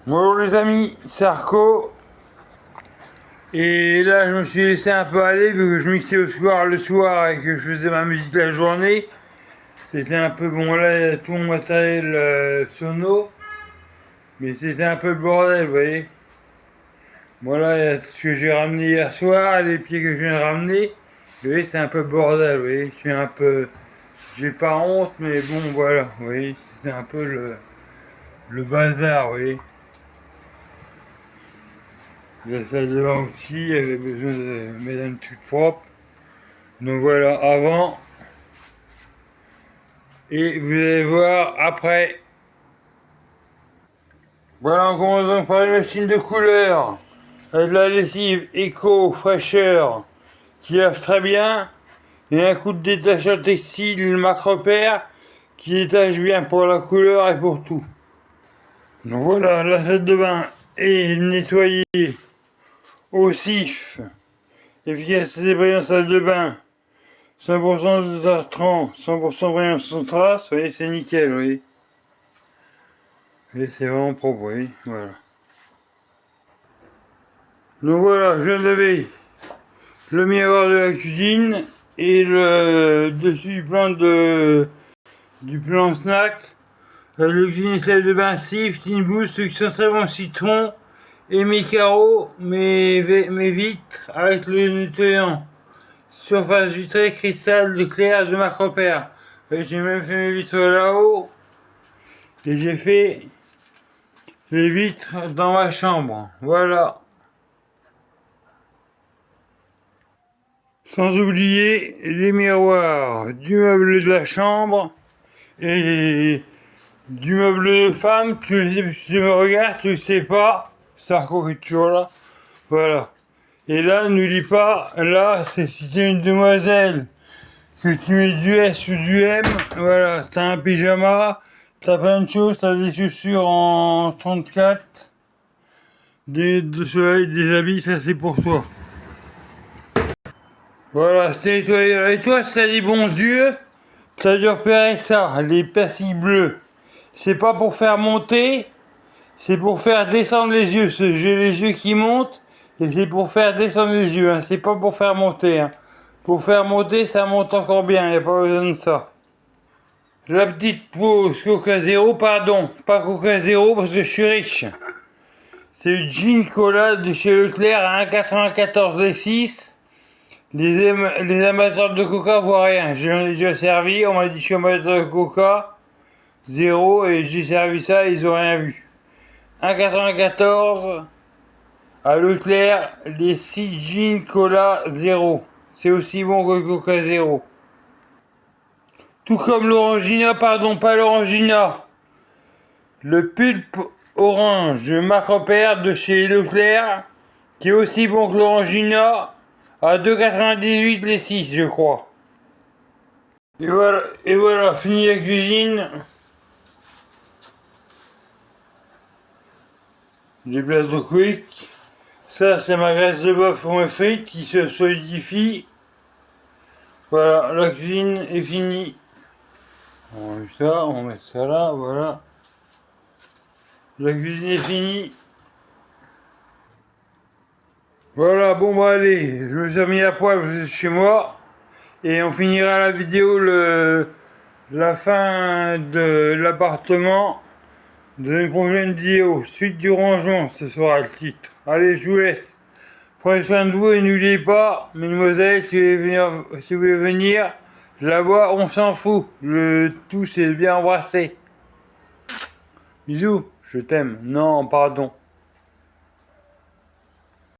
Bonjour les amis, c'est Arco. Et là je me suis laissé un peu aller vu que je mixais le soir et que je faisais ma musique la journée. C'était un peu bon, là il y a tout mon matériel sono. Mais c'était un peu le bordel, vous voyez. Voilà, il y a ce que j'ai ramené hier soir, les pieds que je viens de ramener. Vous voyez, c'est un peu le bordel, vous voyez. Je suis un peu... J'ai pas honte, mais bon voilà, vous voyez. C'était un peu le bazar, vous voyez. La salle de bain aussi avait besoin de mettre un truc propre. Donc voilà, avant. Et vous allez voir après. Voilà, on commence donc par une machine de couleur. Avec de la lessive éco, fraîcheur, qui lave très bien. Et un coup de détacheur textile Macropère, qui détache bien pour la couleur et pour tout. Donc voilà, la salle de bain est nettoyée au sif. Efficacité brillant salle de bain. 100% de tartran, 100% brillant sans trace, vous voyez, c'est nickel, vous voyez. Et c'est vraiment propre, vous voyez, voilà. Donc voilà, je viens de laver le miroir de la cuisine et le dessus du plan snack. Le cuisine salle de bain Sif, Teen Boost, succion savon citron et mes carreaux, mes vitres avec le nettoyant. Surface vitrée, cristal de clair de Macropère. J'ai même fait mes vitres là-haut. Et j'ai fait les vitres dans ma chambre. Voilà. Sans oublier les miroirs du meuble de la chambre et du meuble de femme. Tu me regardes, tu ne sais pas. Sarko est toujours là. Voilà. Et là, n'oublie pas, là, c'est si t'es une demoiselle, que tu mets du S ou du M, voilà, t'as un pyjama, t'as plein de choses, t'as des chaussures en 34, des habits, ça c'est pour toi. Voilà, c'est nettoyé. Et toi, si t'as des bons yeux, t'as dû repérer ça, les pastilles bleues. C'est pas pour faire monter, c'est pour faire descendre les yeux. J'ai les yeux qui montent, et c'est pour faire descendre les yeux, hein. C'est pas pour faire monter, hein. Pour faire monter, ça monte encore bien, y a pas besoin de ça. La petite pause Coca Zéro, pardon, pas Coca Zéro parce que je suis riche. C'est du gin cola de chez Leclerc à 1,94 les 6. Les amateurs de coca voient rien. J'en ai déjà servi, on m'a dit que je suis amateur de coca. Zéro, et j'ai servi ça, ils ont rien vu. 1,94 à Leclerc, les 6 gin cola zéro. C'est aussi bon que le Coca Zéro. Tout comme l'Orangina, pardon, pas l'Orangina. Le pulpe orange de Macropère de chez Leclerc, qui est aussi bon que l'Orangina, à 2,98 les 6, je crois. Et voilà, fini la cuisine. Les places de quick. Ça, c'est ma graisse de bœuf pour mes frites qui se solidifie. Voilà, la cuisine est finie. On met ça, on met ça là, voilà. La cuisine est finie. Voilà, bon bah allez, je me suis remis à poil parce que c'est chez moi. Et on finira la vidéo la fin de l'appartement de une prochaine vidéo. Suite du rangement, ce sera le titre. Allez, je vous laisse. Prenez soin de vous et n'oubliez pas, mesdemoiselles, si vous voulez venir, la voir, on s'en fout. Le tout, c'est bien embrasser. Bisous, je t'aime. Non, pardon.